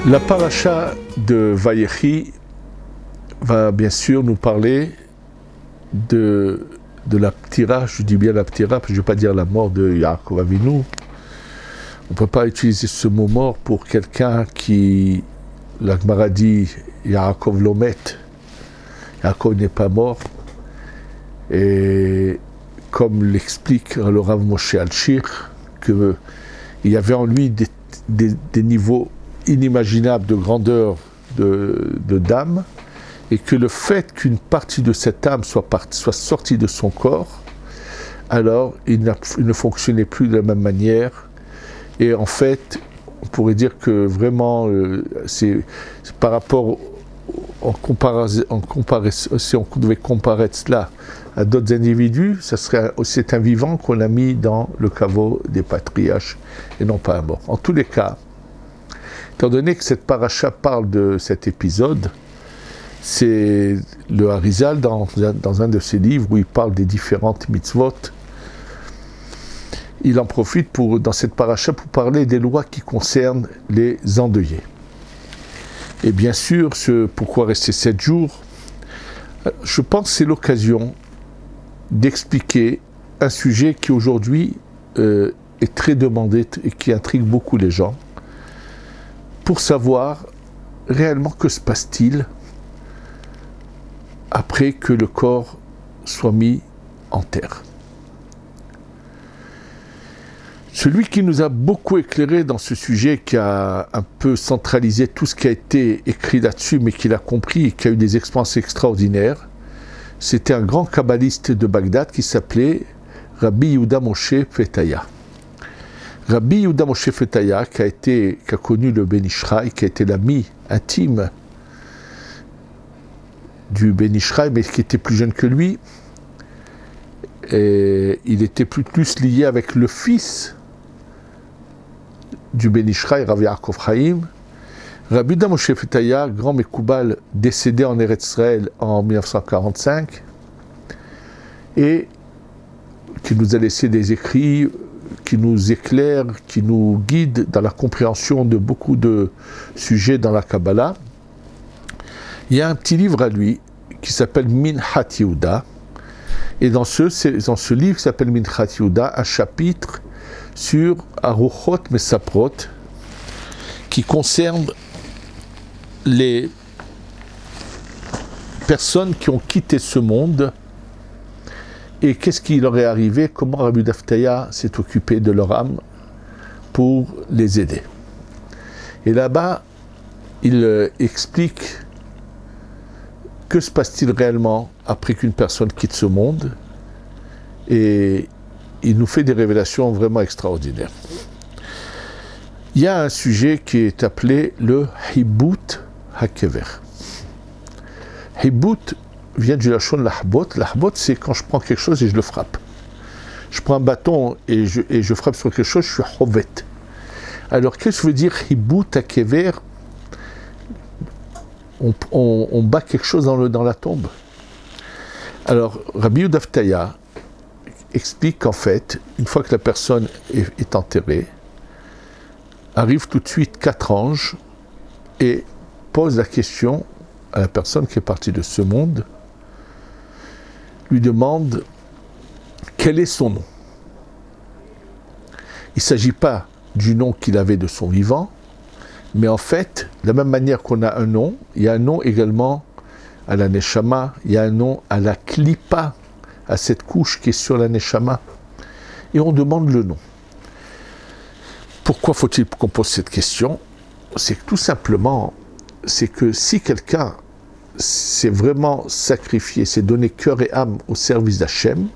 La paracha de Vayechi va bien sûr nous parler de la ptira, je dis bien la ptira, parce que je ne vais pas dire la mort de Yaakov Avinu. On ne peut pas utiliser ce mot mort pour quelqu'un qui, la Gemara dit, Yaakov Lomet, Yaakov n'est pas mort. Et comme l'explique le Rav Moshe Alshir, qu'il y avait en lui des niveaux inimaginables de grandeur de d'âme, et que le fait qu'une partie de cette âme soit sortie de son corps, alors il ne fonctionnait plus de la même manière. Et en fait, on pourrait dire que vraiment, c'est par rapport, si on devait comparer cela à d'autres individus, c'est un vivant qu'on a mis dans le caveau des patriarches et non pas un mort. En tous les cas, étant donné que cette paracha parle de cet épisode, c'est le Harizal dans un de ses livres où il parle des différentes mitzvot. Il en profite dans cette paracha pour parler des lois qui concernent les endeuillés. Et bien sûr, pourquoi rester 7 jours? Je pense que c'est l'occasion d'expliquer un sujet qui aujourd'hui est très demandé et qui intrigue beaucoup les gens, pour savoir réellement que se passe-t-il après que le corps soit mis en terre. Celui qui nous a beaucoup éclairé dans ce sujet, qui a un peu centralisé tout ce qui a été écrit là-dessus, mais qui l'a compris et qui a eu des expériences extraordinaires, c'était un grand kabbaliste de Bagdad qui s'appelait Rabbi Yehuda Moshe Fetaya. Rabbi Yehuda Moshe Fetaya, qui a connu le Ben Ishraï, qui a été l'ami intime du Ben Ishraï, mais qui était plus jeune que lui, et il était plus lié avec le fils du Ben Ishraï, Rav Yaakov Chaim. Rabbi Yehuda Moshe Fetaya, grand Mekoubal, décédé en Eretz Israël en 1945, et qui nous a laissé des écrits qui nous éclairent, qui nous guident dans la compréhension de beaucoup de sujets dans la Kabbalah. Il y a un petit livre à lui qui s'appelle Minhat Yehuda, et dans ce livre qui s'appelle Minhat Yehuda, un chapitre sur Aruchot Mesaprot qui concerne les personnes qui ont quitté ce monde et qu'est-ce qui leur est arrivé, comment Rabbi Fetaya s'est occupé de leur âme pour les aider. Et là-bas, il explique que se passe-t-il réellement après qu'une personne quitte ce monde, et il nous fait des révélations vraiment extraordinaires. Il y a un sujet qui est appelé le Hibut HaKever. Hibut vient du lachon lahbot. Lahbot, c'est quand je prends quelque chose et je le frappe. Je prends un bâton et je frappe sur quelque chose, je suis hovet. Alors, qu'est-ce que veut dire Hibut HaKever? On bat quelque chose dans la tombe. Alors, Rabbi Yehuda Fetaya explique qu'en fait, une fois que la personne est enterrée, arrivent tout de suite 4 anges et posent la question à la personne qui est partie de ce monde, lui demande quel est son nom. Il ne s'agit pas du nom qu'il avait de son vivant, mais en fait, de la même manière qu'on a un nom, il y a un nom également à la Neshama, il y a un nom à la Klippa, à cette couche qui est sur la Neshama, et on demande le nom. Pourquoi faut-il qu'on pose cette question? C'est que tout simplement, c'est que si quelqu'un s'est vraiment sacrifié, s'est donné cœur et âme au service d'Hachem,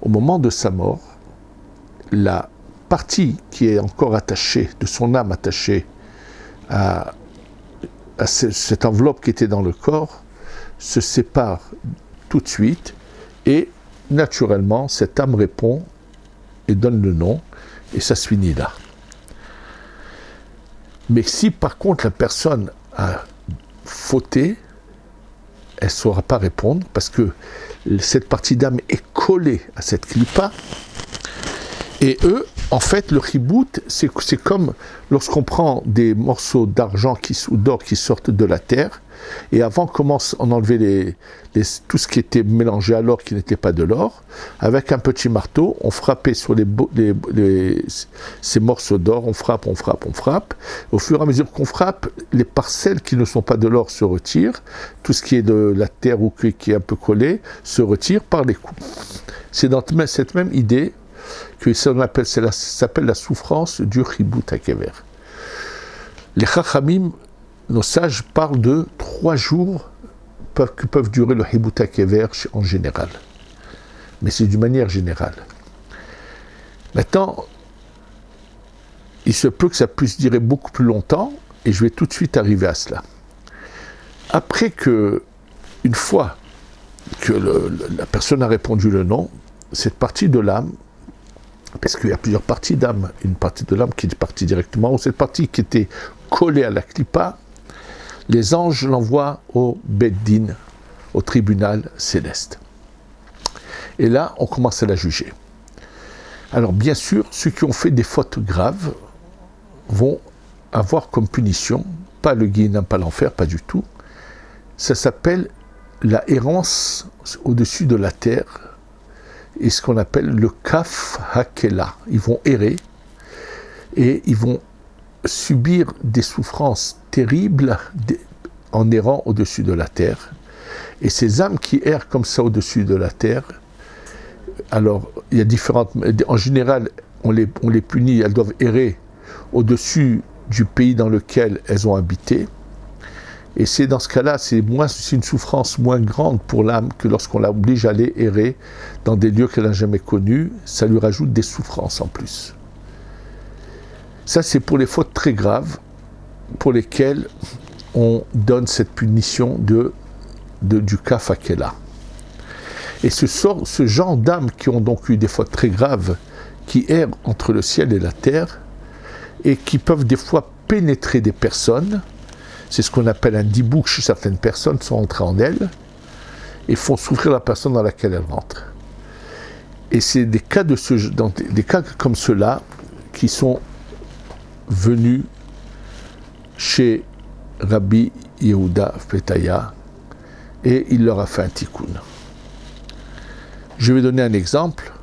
au moment de sa mort, la partie qui est encore attachée, de son âme attachée à cette enveloppe qui était dans le corps, se sépare tout de suite, et naturellement, cette âme répond et donne le nom, et ça se finit là. Mais si par contre la personne a fauté, elle ne saura pas répondre parce que cette partie d'âme est collée à cette clipa, Et eux, en fait, le chibout, c'est comme lorsqu'on prend des morceaux d'argent ou d'or qui sortent de la terre, et avant on enlevait tout ce qui était mélangé à l'or qui n'était pas de l'or, avec un petit marteau, on frappait sur ces morceaux d'or, on frappe. Au fur et à mesure qu'on frappe, les parcelles qui ne sont pas de l'or se retirent, tout ce qui est de la terre ou qui est un peu collé se retire par les coups. C'est dans cette même idée que ça s'appelle la souffrance du chibout hakever. Les chachamim, nos sages, parlent de 3 jours que peuvent durer le chibout hakever en général. Mais c'est d'une manière générale. Maintenant, il se peut que ça puisse durer beaucoup plus longtemps, et je vais tout de suite arriver à cela. Après que, une fois que la personne a répondu le non, cette partie de l'âme, parce qu'il y a plusieurs parties d'âme, une partie de l'âme qui est partie directement, ou cette partie qui était collée à la clipa, les anges l'envoient au Beddin, au tribunal céleste. Et là, on commence à la juger. Alors bien sûr, ceux qui ont fait des fautes graves vont avoir comme punition, pas le guéhinam, pas l'enfer, pas du tout, ça s'appelle la errance au-dessus de la terre, et ce qu'on appelle le kaf hakela. Ils vont errer et ils vont subir des souffrances terribles en errant au-dessus de la terre. Et ces âmes qui errent comme ça au-dessus de la terre, alors il y a différentes... En général, on les punit, elles doivent errer au-dessus du pays dans lequel elles ont habité. Et c'est dans ce cas-là, c'est une souffrance moins grande pour l'âme que lorsqu'on l'oblige à aller errer dans des lieux qu'elle n'a jamais connus. Ça lui rajoute des souffrances en plus. Ça, c'est pour les fautes très graves pour lesquelles on donne cette punition du kaf hakela. Et ce genre d'âmes qui ont donc eu des fautes très graves, qui errent entre le ciel et la terre, et qui peuvent des fois pénétrer des personnes, c'est ce qu'on appelle un dibouk chez certaines personnes, sont entrées en elles, et font souffrir la personne dans laquelle elles rentrent. Et c'est des cas comme ceux-là qui sont venus chez Rabbi Yehuda Petaya, et il leur a fait un tikkun. Je vais donner un exemple.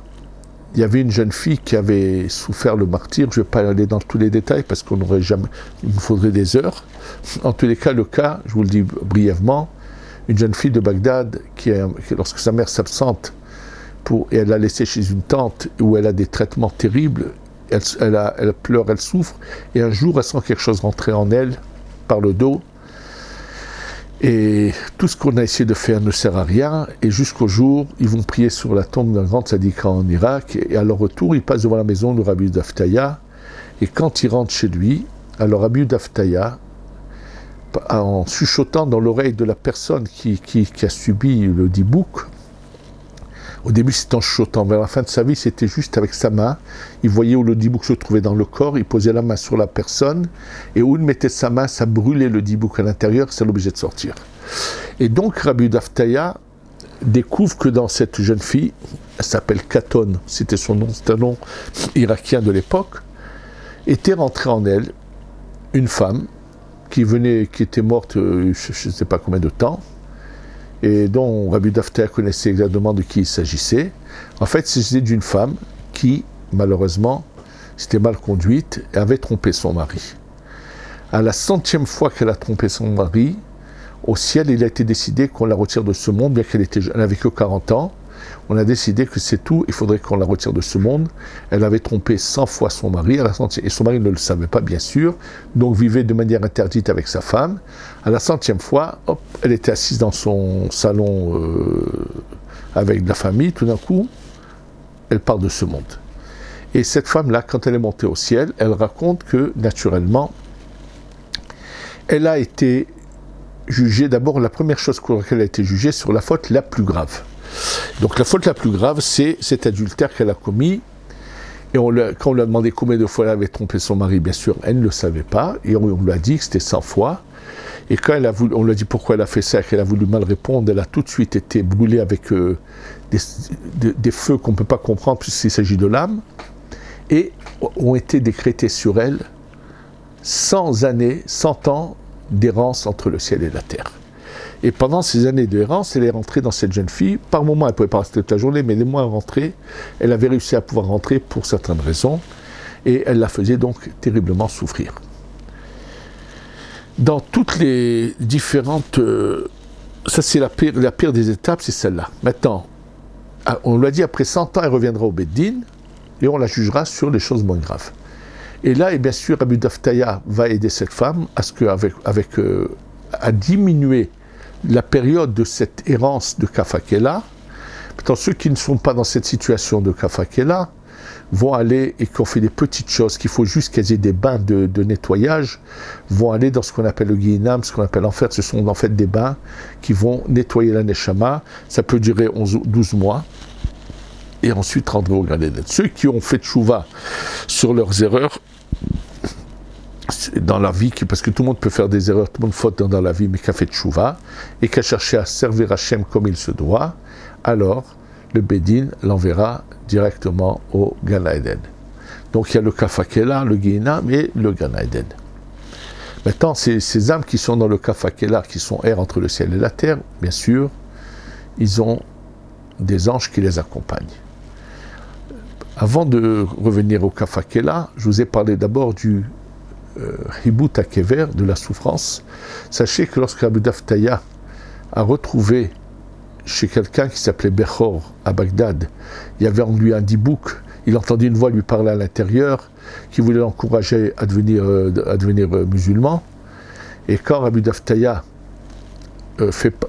Il y avait une jeune fille qui avait souffert le martyre. Je ne vais pas aller dans tous les détails parce il me faudrait des heures. En tous les cas, je vous le dis brièvement, une jeune fille de Bagdad qui lorsque sa mère s'absente et elle l'a laissée chez une tante où elle a des traitements terribles, elle pleure, elle souffre, et un jour elle sent quelque chose rentrer en elle par le dos. Et tout ce qu'on a essayé de faire ne sert à rien, et jusqu'au jour, ils vont prier sur la tombe d'un grand tzaddik en Irak, et à leur retour, ils passent devant la maison de Rabbi Yehuda Petaya, et quand ils rentrent chez lui, alors Rabbi Yehuda Petaya, en chuchotant dans l'oreille de la personne qui a subi le dibouk, au début c'était en chuchotant, vers la fin de sa vie c'était juste avec sa main, il voyait où le dibouk se trouvait dans le corps, il posait la main sur la personne, et où il mettait sa main, ça brûlait le dibouk à l'intérieur, ça l'obligeait de sortir. Et donc Rabbi Yehuda Petaya découvre que dans cette jeune fille, elle s'appelle Katon, c'était son nom, c'est un nom irakien de l'époque, était rentrée en elle une femme qui était morte je ne sais pas combien de temps, et dont Rabbi Yehuda Petaya connaissait exactement de qui il s'agissait. En fait, il s'agissait d'une femme qui, malheureusement, s'était mal conduite et avait trompé son mari. À la 100e fois qu'elle a trompé son mari, au ciel, il a été décidé qu'on la retire de ce monde, bien qu'elle n'avait que 40 ans. On a décidé que c'est tout, il faudrait qu'on la retire de ce monde. Elle avait trompé 100 fois son mari, et son mari ne le savait pas, bien sûr, donc vivait de manière interdite avec sa femme. À la 100e fois, hop, elle était assise dans son salon avec de la famille, tout d'un coup, elle part de ce monde. Et cette femme-là, quand elle est montée au ciel, elle raconte que, naturellement, elle a été jugée, d'abord, la première chose pour laquelle elle a été jugée, sur la faute la plus grave. Donc la faute la plus grave, c'est cet adultère qu'elle a commis. Et quand on lui a demandé combien de fois elle avait trompé son mari, bien sûr, elle ne le savait pas. Et on lui a dit que c'était 100 fois. Et quand on lui a dit pourquoi elle a fait ça, qu'elle a voulu mal répondre, elle a tout de suite été brûlée avec des feux qu'on ne peut pas comprendre puisqu'il s'agit de l'âme. et ont été décrétés sur elle 100 années, 100 ans d'errance entre le ciel et la terre. Et pendant ces années d'errance, elle est rentrée dans cette jeune fille. Par moments, elle ne pouvait pas rester toute la journée, mais les mois rentrés, elle avait réussi à pouvoir rentrer pour certaines raisons, et elle la faisait donc terriblement souffrir. Dans toutes les différentes... ça, c'est la pire des étapes, c'est celle-là. Maintenant, on lui a dit, après 100 ans, elle reviendra au Beddin, et on la jugera sur les choses moins graves. Et là, et bien sûr, Rabbi Daftaya va aider cette femme à diminuer la période de cette errance de Kafakela. Maintenant, ceux qui ne sont pas dans cette situation de Kafakela vont aller, et qui ont fait des petites choses, qu'il faut juste qu'elles aient des bains de nettoyage, vont aller dans ce qu'on appelle le Guinam, ce qu'on appelle en fait, ce sont en fait des bains qui vont nettoyer la Neshama. Ça peut durer 12 mois. Et ensuite rentrer au Gan Eden. Ceux qui ont fait tchouva sur leurs erreurs dans la vie, parce que tout le monde peut faire des erreurs, tout le monde faute dans la vie, mais qui a fait tchouva, et qui a cherché à servir Hachem comme il se doit, alors le Bédin l'enverra directement au Gan Eden. Donc il y a le Kafakela, le Guinam et le Gan Eden. Maintenant, ces âmes qui sont dans le Kafakela, qui sont air entre le ciel et la terre, bien sûr, ils ont des anges qui les accompagnent. Avant de revenir au Kafakela, je vous ai parlé d'abord du Hibut HaKever, de la souffrance. Sachez que lorsque Rabbi Daftaya a retrouvé chez quelqu'un qui s'appelait Bechor à Bagdad, il y avait en lui un dibouk, il entendit une voix lui parler à l'intérieur, qui voulait l'encourager à devenir musulman. Et quand Rabbi Daftaya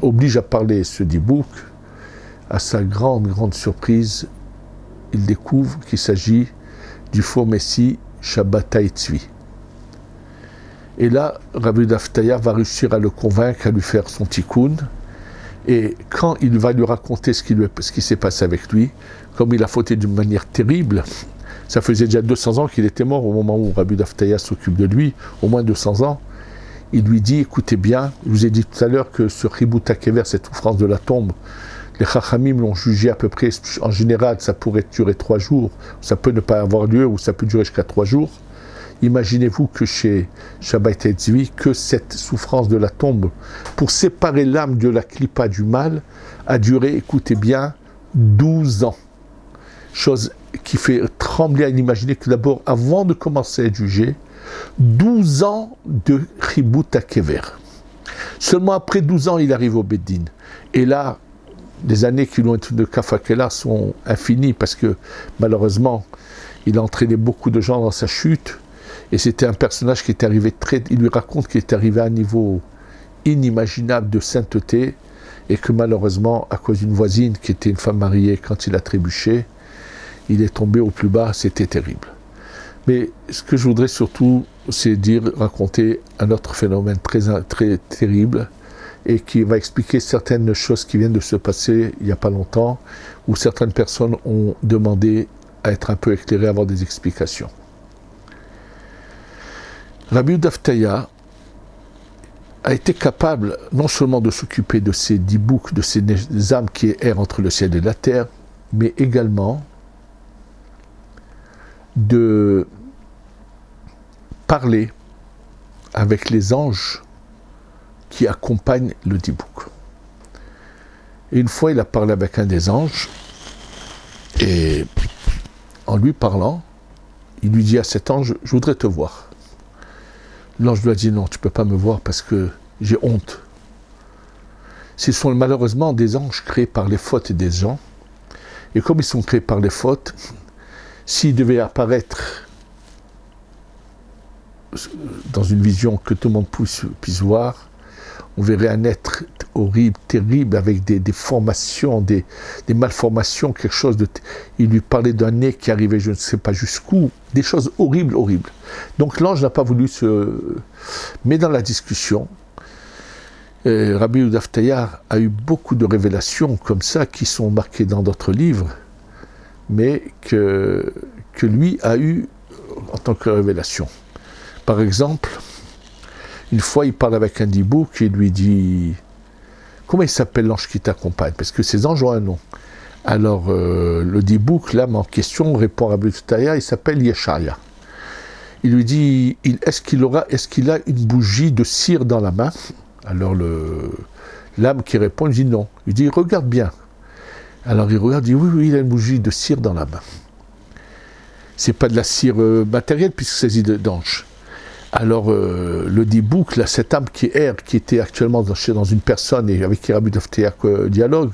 oblige à parler ce dibouk, à sa grande surprise, il découvre qu'il s'agit du faux Messie Shabbatai Tzvi. Et là, Rabbi Daftaya va réussir à le convaincre, à lui faire son tikkun. Et quand il va lui raconter ce qui s'est passé avec lui, comme il a fauté d'une manière terrible, ça faisait déjà 200 ans qu'il était mort au moment où Rabbi Daftaya s'occupe de lui, au moins 200 ans, il lui dit, écoutez bien, je vous ai dit tout à l'heure que ce Hibut HaKever, cette souffrance de la tombe, les Chachamim l'ont jugé à peu près, en général, ça pourrait durer 3 jours, ça peut ne pas avoir lieu, ou ça peut durer jusqu'à 3 jours. Imaginez-vous que chez Shabbatai Tzvi, que cette souffrance de la tombe, pour séparer l'âme de la clipa du mal, a duré, écoutez bien, 12 ans. Chose qui fait trembler à imaginer que d'abord, avant de commencer à être jugé, 12 ans de Hibut HaKever. Seulement après 12 ans, il arrive au Beddin. Et là, les années qui lui ont été de Kafakela sont infinies parce que malheureusement, il a entraîné beaucoup de gens dans sa chute et c'était un personnage qui est arrivé il lui raconte qu'il est arrivé à un niveau inimaginable de sainteté et que malheureusement, à cause d'une voisine qui était une femme mariée, quand il a trébuché, il est tombé au plus bas, c'était terrible. Mais ce que je voudrais surtout, c'est raconter un autre phénomène très terrible, et qui va expliquer certaines choses qui viennent de se passer il n'y a pas longtemps, où certaines personnes ont demandé à être un peu éclairées, à avoir des explications. Rabbi Daftaya a été capable non seulement de s'occuper de ces dibouks, de ces âmes qui errent entre le ciel et la terre, mais également de parler avec les anges qui accompagne le dibouk. Et une fois, il a parlé avec un des anges, et en lui parlant, il lui dit à cet ange, je voudrais te voir. L'ange lui a dit, non, tu ne peux pas me voir parce que j'ai honte. Ce sont malheureusement des anges créés par les fautes des gens, et comme ils sont créés par les fautes, s'ils devaient apparaître dans une vision que tout le monde puisse voir, on verrait un être horrible, terrible, avec des formations, des malformations, quelque chose de... Il lui parlait d'un nez qui arrivait je ne sais pas jusqu'où, des choses horribles. Donc l'ange n'a pas voulu se... Mais dans la discussion, Rabbi Daftaya a eu beaucoup de révélations comme ça, qui sont marquées dans d'autres livres, mais que lui a eu en tant que révélation. Par exemple, une fois, il parle avec un dibouk et lui dit « Comment il s'appelle l'ange qui t'accompagne ?» Parce que ces anges ont un nom. Alors, le Dibouk, l'âme en question, répond à Rabbi Taya, il s'appelle Yeshaya. Il lui dit, est-ce qu'il a une bougie de cire dans la main? Alors, l'âme qui répond, il dit non. Il dit, regarde bien. Alors, il regarde, il dit, oui, il a une bougie de cire dans la main. C'est pas de la cire matérielle, puisque c'est d'ange. Alors, le Dibouk, là, cette âme qui erre, qui était actuellement dans une personne et avec qui Rabbi Taya dialogue,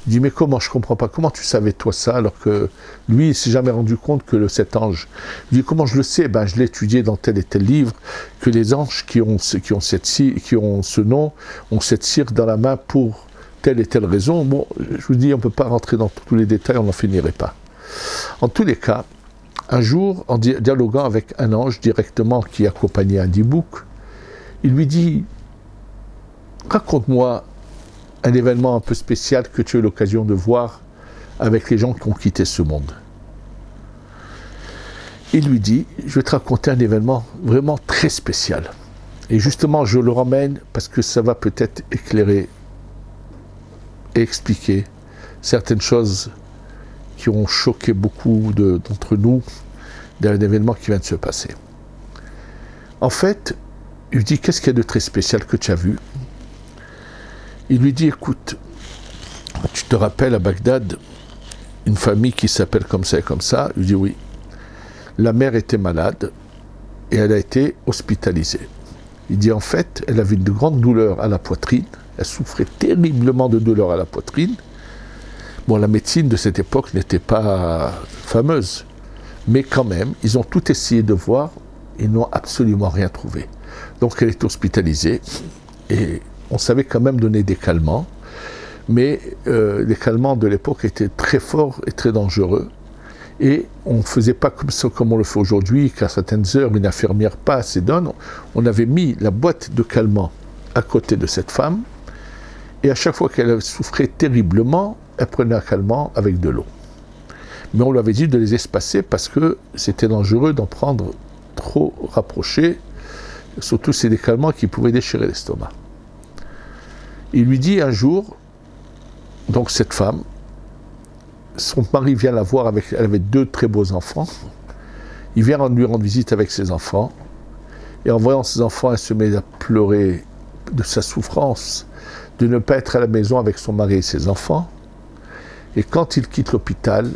il dit, mais comment, je ne comprends pas, comment tu savais toi ça, alors que lui, il ne s'est jamais rendu compte que cet ange. Il dit, comment je le sais? Ben, je l'ai étudié dans tel et tel livre, que les anges qui ont ce nom, ont cette cire dans la main pour telle et telle raison. Bon, je vous dis, on ne peut pas rentrer dans tous les détails, on n'en finirait pas. En tous les cas, un jour, en dialoguant avec un ange directement qui accompagnait un Dibouk, il lui dit, raconte-moi un événement un peu spécial que tu as eu l'occasion de voir avec les gens qui ont quitté ce monde. Il lui dit, je vais te raconter un événement vraiment très spécial. Et justement, je le ramène parce que ça va peut-être éclairer et expliquer certaines choses qui ont choqué beaucoup d'entre nous d'un événement qui vient de se passer. En fait, il lui dit, qu'est-ce qu'il y a de très spécial que tu as vu? Il lui dit, écoute, tu te rappelles à Bagdad, une famille qui s'appelle comme ça et comme ça? Il dit oui. La mère était malade et elle a été hospitalisée. Il dit en fait, elle avait une grande douleur à la poitrine, elle souffrait terriblement de douleur à la poitrine. Bon, la médecine de cette époque n'était pas fameuse, mais quand même, ils ont tout essayé de voir, ils n'ont absolument rien trouvé. Donc elle est hospitalisée et on savait quand même donner des calmants, mais les calmants de l'époque étaient très forts et très dangereux. Et on ne faisait pas comme on le fait aujourd'hui, qu'à certaines heures, une infirmière passe et donne. On avait mis la boîte de calmants à côté de cette femme, et à chaque fois qu'elle souffrait terriblement, elle prenait un calmant avec de l'eau. Mais on lui avait dit de les espacer parce que c'était dangereux d'en prendre trop rapprochés, surtout c'est des calmants qui pouvaient déchirer l'estomac. Il lui dit un jour, donc cette femme, son mari vient la voir, elle avait 2 très beaux enfants, il vient lui rendre visite avec ses enfants, et en voyant ses enfants, elle se met à pleurer de sa souffrance, de ne pas être à la maison avec son mari et ses enfants, et quand il quitte l'hôpital,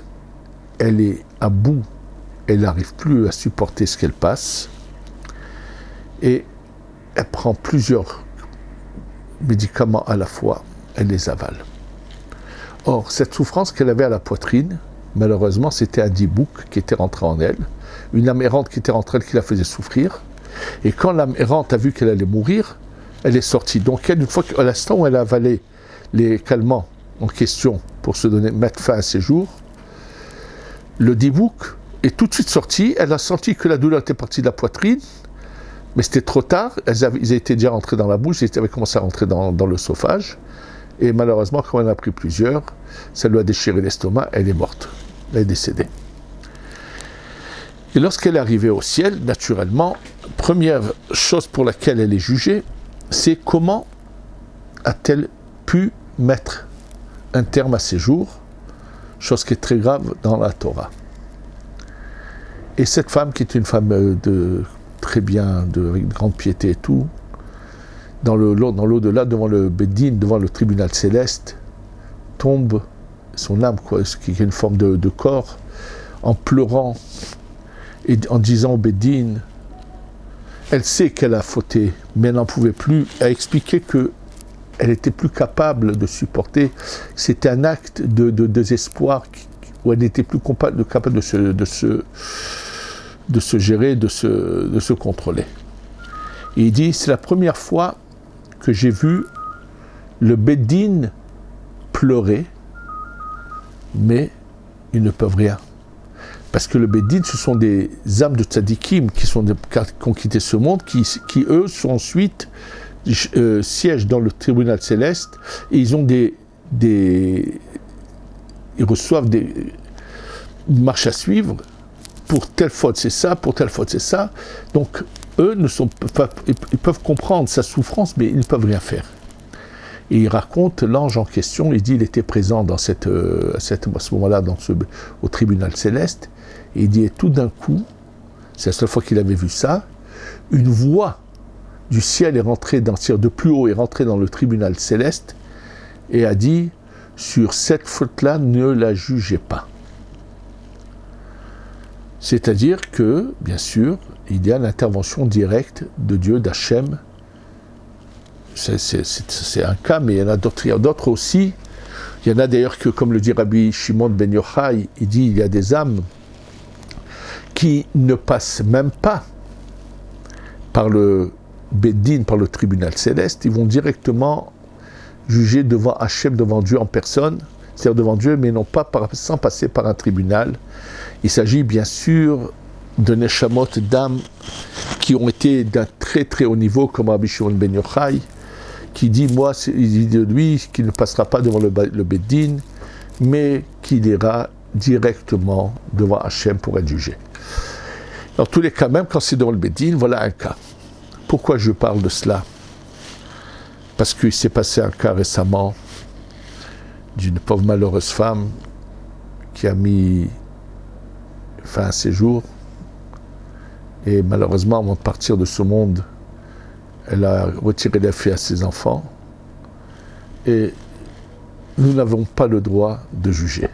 elle est à bout, elle n'arrive plus à supporter ce qu'elle passe, et elle prend plusieurs médicaments à la fois, elle les avale. Or, cette souffrance qu'elle avait à la poitrine, malheureusement, c'était un Dibouk qui était rentré en elle, une âme errante qui était rentrée qui la faisait souffrir, et quand l'âme errante a vu qu'elle allait mourir, elle est sortie. Donc, une fois qu'à l'instant où elle a avalé les calmants en question pour mettre fin à ses jours, le Dibouk est tout de suite sorti, elle a senti que la douleur était partie de la poitrine, mais c'était trop tard, ils étaient déjà rentrés dans la bouche, ils avaient commencé à rentrer dans l'œsophage, et malheureusement, quand elle en a pris plusieurs, ça lui a déchiré l'estomac, elle est morte, elle est décédée. Et lorsqu'elle est arrivée au ciel, naturellement, première chose pour laquelle elle est jugée, c'est comment a-t-elle pu mettre un terme à ses jours, chose qui est très grave dans la Torah. Et cette femme, qui est une femme très bien, avec une grande piété et tout, dans l'au-delà, devant le Beddin, devant le tribunal céleste, tombe son âme, qui est une forme de corps, en pleurant et en disant au Beddin, elle sait qu'elle a fauté, mais elle n'en pouvait plus, à expliquer qu'elle n'était plus capable de supporter. C'était un acte de désespoir où elle n'était plus capable de se gérer, de se contrôler. Et il dit, c'est la première fois que j'ai vu le Beddin pleurer, mais ils ne peuvent rien. Parce que le Beddin, ce sont des âmes de tzadikim qui ont quitté ce monde, qui eux, sont ensuite siègent dans le tribunal céleste, et ils ont ils reçoivent des marches à suivre. Pour telle faute c'est ça, pour telle faute c'est ça. Donc eux ils peuvent comprendre sa souffrance, mais ils ne peuvent rien faire. Et il raconte, l'ange en question, il dit il était présent dans à ce moment-là au tribunal céleste, et il dit et tout d'un coup, c'est la seule fois qu'il avait vu ça, une voix du ciel est rentrée de plus haut, est rentrée dans le tribunal céleste, et a dit, sur cette faute-là, ne la jugez pas. C'est-à-dire que, bien sûr, il y a l'intervention directe de Dieu, d'Hachem. C'est un cas, mais il y en a d'autres aussi. Il y en a d'ailleurs que, comme le dit Rabbi Shimon ben Yochai, il dit il y a des âmes qui ne passent même pas par le Beddin, par le tribunal céleste, ils vont directement juger devant Hachem, devant Dieu en personne, c'est-à-dire devant Dieu, mais non pas sans passer par un tribunal. Il s'agit bien sûr de neshamot, d'âmes qui ont été d'un très très haut niveau, comme Rabbi Shimon ben Yochai, qui dit, il dit de lui qu'il ne passera pas devant le Beddin, mais qu'il ira directement devant Hachem pour être jugé. Dans tous les cas, même quand c'est devant le Beddin, voilà un cas. Pourquoi je parle de cela? Parce qu'il s'est passé un cas récemment d'une pauvre malheureuse femme qui a mis fin à ses jours, et malheureusement, avant de partir de ce monde, elle a retiré les faits à ses enfants, et nous n'avons pas le droit de juger.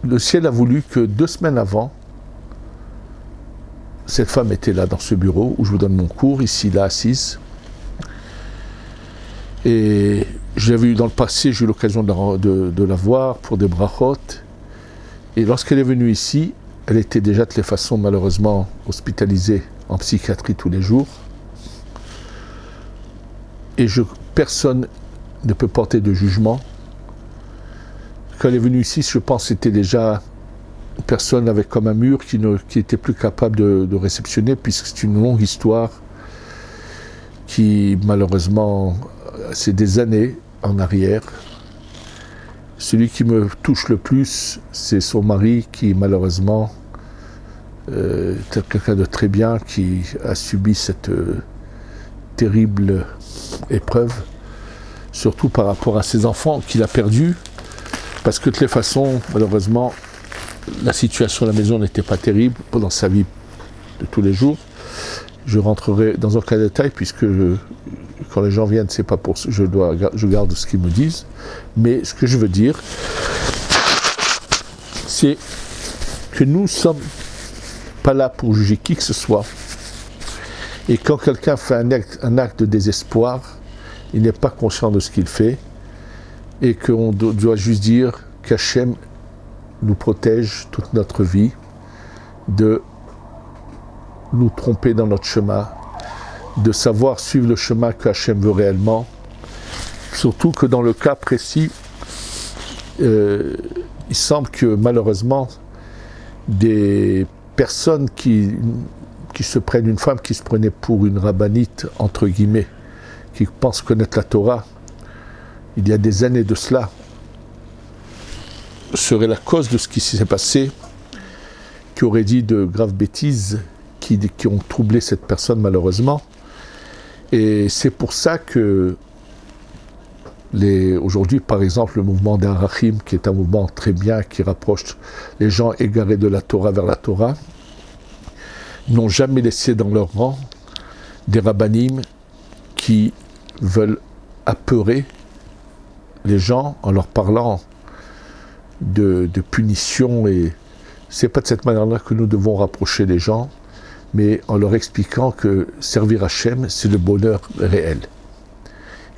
Le ciel a voulu que 2 semaines avant, cette femme était là dans ce bureau où je vous donne mon cours, ici, là, assise. Et je l'avais eu dans le passé, j'ai eu l'occasion de la voir pour des brachot. Et lorsqu'elle est venue ici, elle était déjà de toutes les façons malheureusement hospitalisée en psychiatrie tous les jours. Et personne ne peut porter de jugement. Quand elle est venue ici, je pense que c'était déjà une personne avec comme un mur qui était plus capable de réceptionner, puisque c'est une longue histoire qui malheureusement, c'est des années en arrière. Celui qui me touche le plus, c'est son mari qui malheureusement est quelqu'un de très bien, qui a subi cette terrible épreuve, surtout par rapport à ses enfants qu'il a perdus, parce que de toutes les façons, malheureusement, la situation à la maison n'était pas terrible pendant sa vie de tous les jours. Je rentrerai dans aucun détail, puisque quand les gens viennent, c'est pas pour ça, je garde ce qu'ils me disent. Mais ce que je veux dire, c'est que nous ne sommes pas là pour juger qui que ce soit. Et quand quelqu'un fait un acte de désespoir, il n'est pas conscient de ce qu'il fait, et qu'on doit juste dire qu'Hachem nous protège toute notre vie de nous tromper dans notre chemin, de savoir suivre le chemin que Hachem veut réellement. Surtout que dans le cas précis, il semble que malheureusement, des personnes qui se prennent, une femme qui se prenait pour une rabbinite, entre guillemets, qui pense connaître la Torah, il y a des années de cela, serait la cause de ce qui s'est passé, qui aurait dit de graves bêtises qui ont troublé cette personne malheureusement. Et c'est pour ça que aujourd'hui, par exemple, le mouvement d'Arachim, qui est un mouvement très bien, qui rapproche les gens égarés de la Torah vers la Torah, n'ont jamais laissé dans leur rang des rabbanim qui veulent apeurer les gens en leur parlant de punition, et c'est pas de cette manière-là que nous devons rapprocher les gens, mais en leur expliquant que servir Hachem, c'est le bonheur réel.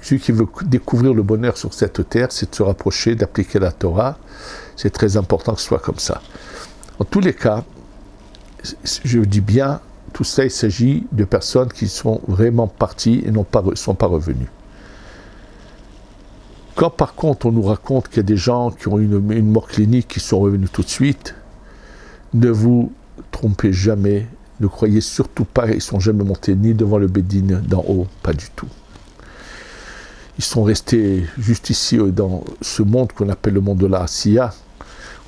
Celui qui veut découvrir le bonheur sur cette terre, c'est de se rapprocher, d'appliquer la Torah. C'est très important que ce soit comme ça. En tous les cas, je dis bien, tout ça, il s'agit de personnes qui sont vraiment parties et ne sont pas revenues. Quand par contre on nous raconte qu'il y a des gens qui ont eu une mort clinique qui sont revenus tout de suite, ne vous trompez jamais, ne croyez surtout pas, ils ne sont jamais montés ni devant le Beddin d'en haut, pas du tout. Ils sont restés juste ici dans ce monde qu'on appelle le monde de la Asiya,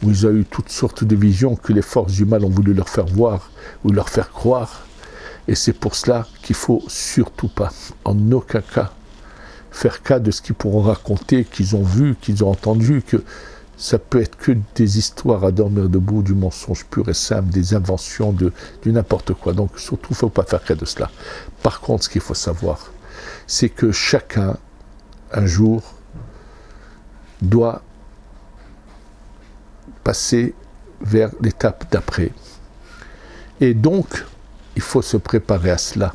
où ils ont eu toutes sortes de visions que les forces du mal ont voulu leur faire voir ou leur faire croire. Et c'est pour cela qu'il ne faut surtout pas, en aucun cas, faire cas de ce qu'ils pourront raconter, qu'ils ont vu, qu'ils ont entendu, que ça peut être que des histoires à dormir debout, du mensonge pur et simple, des inventions, du n'importe quoi. Donc surtout, il ne faut pas faire cas de cela. Par contre, ce qu'il faut savoir, c'est que chacun, un jour, doit passer vers l'étape d'après. Et donc, il faut se préparer à cela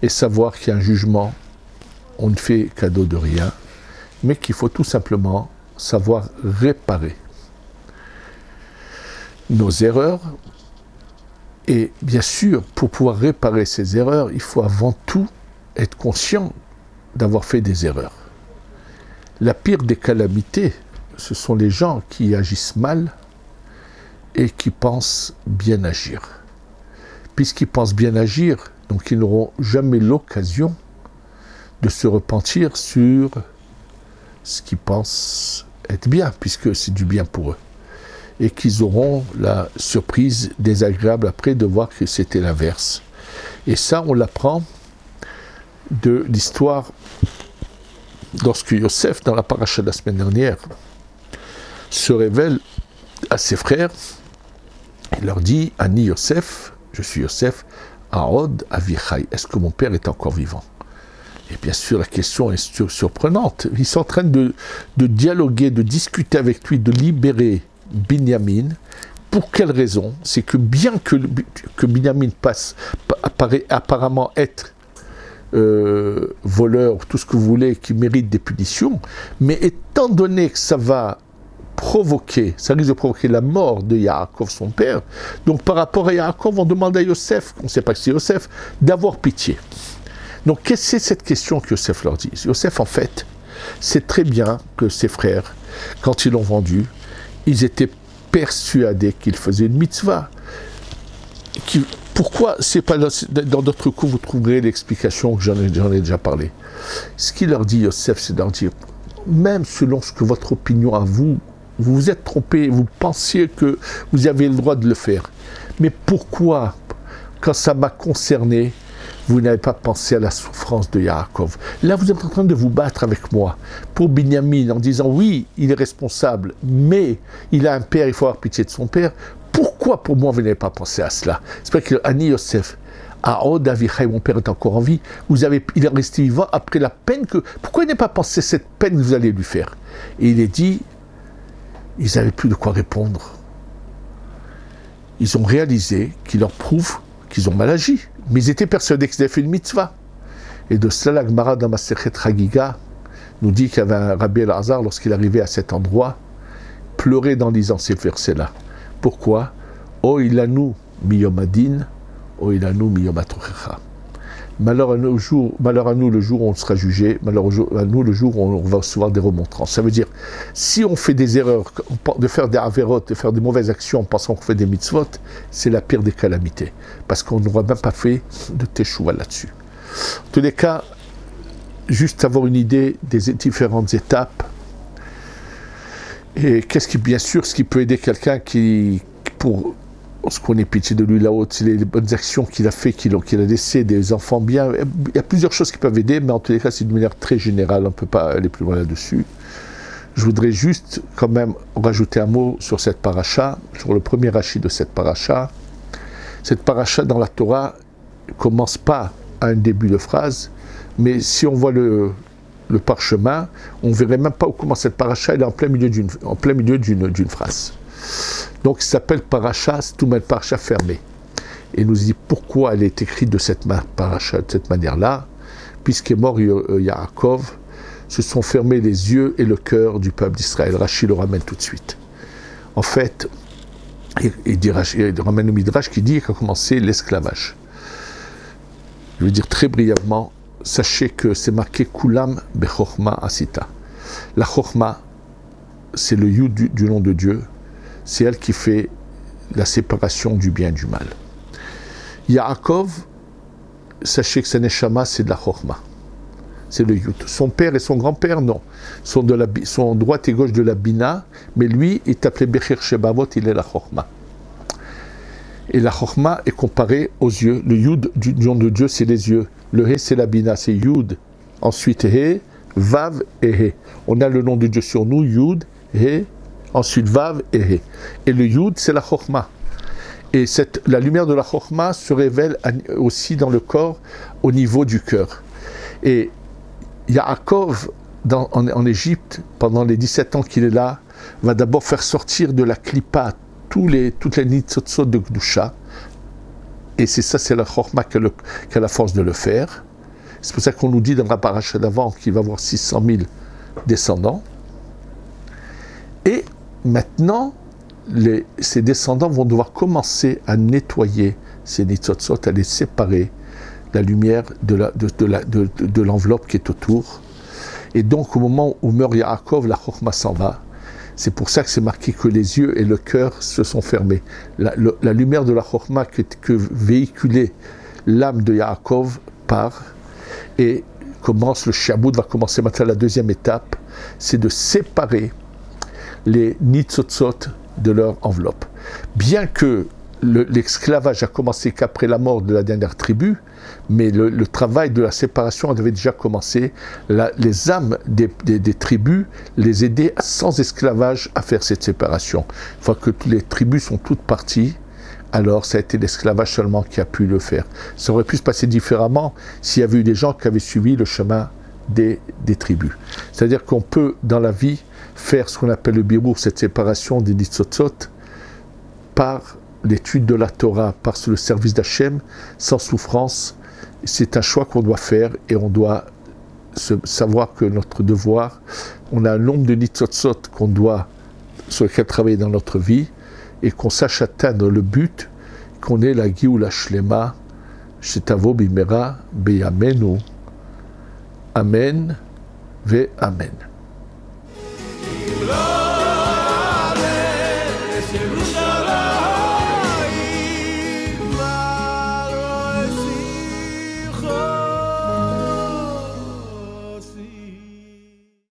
et savoir qu'il y a un jugement, on ne fait cadeau de rien, mais qu'il faut tout simplement savoir réparer nos erreurs. Et bien sûr, pour pouvoir réparer ces erreurs, il faut avant tout être conscient d'avoir fait des erreurs. La pire des calamités, ce sont les gens qui agissent mal et qui pensent bien agir. Puisqu'ils pensent bien agir, donc ils n'auront jamais l'occasion de se repentir sur ce qu'ils pensent être bien, puisque c'est du bien pour eux. Et qu'ils auront la surprise désagréable après de voir que c'était l'inverse. Et ça, on l'apprend de l'histoire lorsque Yosef, dans la paracha de la semaine dernière, se révèle à ses frères, il leur dit, Ani Yosef, je suis Yosef, Aod Avichai, est-ce que mon père est encore vivant? Et bien sûr, la question est surprenante. Ils sont en train de dialoguer, de discuter avec lui, de libérer Binyamin. Pour quelle raison? C'est que bien que Binyamin apparaît apparemment être voleur, tout ce que vous voulez, qui mérite des punitions, mais étant donné que ça risque de provoquer la mort de Yaakov, son père, donc par rapport à Yaakov, on demande à Yosef, on ne sait pas que c'est Yosef, d'avoir pitié. Donc, qu'est-ce que c'est cette question que Yosef leur dit? Yosef, en fait, sait très bien que ses frères, quand ils l'ont vendu, ils étaient persuadés qu'il faisait une mitzvah. Pourquoi? C'est pas dans d'autres cours, vous trouverez l'explication que j'en ai déjà parlé. Ce qu'il leur dit, Yosef, c'est de leur dire, même selon ce que votre opinion à vous, vous vous êtes trompé, vous pensiez que vous avez le droit de le faire. Mais pourquoi, quand ça m'a concerné, vous n'avez pas pensé à la souffrance de Yaakov? Là, vous êtes en train de vous battre avec moi pour Binyamin en disant oui, il est responsable, mais il a un père, il faut avoir pitié de son père. Pourquoi pour moi vous n'avez pas pensé à cela? C'est pas que Ani Yosef, Aod Avichai, mon père est encore en vie, il est resté vivant après la peine que. Pourquoi il n'a pas pensé cette peine que vous allez lui faire? Et il est dit, ils n'avaient plus de quoi répondre. Ils ont réalisé qu'il leur prouve qu'ils ont mal agi. Mais ils étaient persuadés qu'ils avaient fait une mitzvah. Et de cela, la Gemara dans Masechet Chagiga nous dit qu'il y avait un Rabbi Elazar, lorsqu'il arrivait à cet endroit, pleurait en lisant ces versets-là. Pourquoi? O ilanu miyom adin, o ilanu miyom atochecha. Malheur à nous le jour où on sera jugé, malheur à nous le jour où on va recevoir des remontrances. Ça veut dire, si on fait des erreurs, de faire des avérotes, de faire des mauvaises actions en pensant qu'on fait des mitzvot, c'est la pire des calamités. Parce qu'on n'aura même pas fait de teshuva là-dessus. En tous les cas, juste avoir une idée des différentes étapes. Et bien sûr, ce qui peut aider quelqu'un lorsqu'on est pitié de lui là-haut, c'est les bonnes actions qu'il a fait, qu'il a laissé, des enfants bien. Il y a plusieurs choses qui peuvent aider, mais en tous les cas, c'est d'une manière très générale. On ne peut pas aller plus loin là-dessus. Je voudrais juste quand même rajouter un mot sur cette paracha, sur le premier rachis de cette paracha. Cette paracha dans la Torah ne commence pas à un début de phrase, mais si on voit le parchemin, on ne verrait même pas où commence cette paracha, elle est en plein milieu d'une phrase. Donc, ça s'appelle paracha, c'est tout même paracha fermé. Et il nous dit pourquoi elle est écrite de cette paracha, de cette manière-là, puisqu'est mort Yaakov, se sont fermés les yeux et le cœur du peuple d'Israël. Rashi le ramène tout de suite. En fait, il ramène le Midrash qui dit qu'a commencé l'esclavage. Je veux dire très brièvement, sachez que c'est marqué Kulam Bechorma Asita. La Chorma, c'est le Yud du nom de Dieu. C'est elle qui fait la séparation du bien et du mal. Yaakov, sachez que sa neshama, c'est de la chorma. C'est le yud. Son père et son grand-père, non. Sont droite et gauche de la bina, mais lui, il est appelé Bechir Shebavot, il est la chorma. Et la Chokhmah est comparée aux yeux. Le Yud du nom de Dieu, c'est les yeux. Le He, c'est la Bina, c'est Yud. Ensuite, He, Vav et He. On a le nom de Dieu sur nous, Yud, He, ensuite Vav et He. Et le Yud, c'est la Chokhmah. Et la lumière de la Chokhmah se révèle aussi dans le corps, au niveau du cœur. Et Yaakov, en Égypte, pendant les 17 ans qu'il est là, va d'abord faire sortir de la Klippa toutes les nitzotzot de Gdusha. Et c'est la Chokhmah qui a la force de le faire. C'est pour ça qu'on nous dit dans la paracha d'avant qu'il va avoir 600 000 descendants. Et maintenant, ces descendants vont devoir commencer à nettoyer ces nitzotzot, à les séparer, la lumière de l'enveloppe qui est autour. Et donc, au moment où meurt Yaakov, la Chokhmah s'en va. C'est pour ça que c'est marqué que les yeux et le cœur se sont fermés. La lumière de la Chokhmah que véhiculait l'âme de Yaakov part. Et le Shaboud va commencer maintenant la deuxième étape, c'est de séparer les nitzotzot de leur enveloppe. Bien que l'esclavage a commencé qu'après la mort de la dernière tribu, mais le travail de la séparation avait déjà commencé. Les âmes des tribus les aidaient sans esclavage à faire cette séparation. Une fois que les tribus sont toutes parties, alors ça a été l'esclavage seulement qui a pu le faire. Ça aurait pu se passer différemment s'il y avait eu des gens qui avaient suivi le chemin des tribus. C'est-à-dire qu'on peut, dans la vie, faire ce qu'on appelle le birour, cette séparation des nitzotzot, par l'étude de la Torah, par le service d'Hachem, sans souffrance. C'est un choix qu'on doit faire et on doit savoir que notre devoir, on a un nombre de nitzotzot sur lequel travailler dans notre vie, et qu'on sache atteindre le but, qu'on ait la Géoula Shlema, Shetavo Bimera Beyamenu. Amen ve Amen.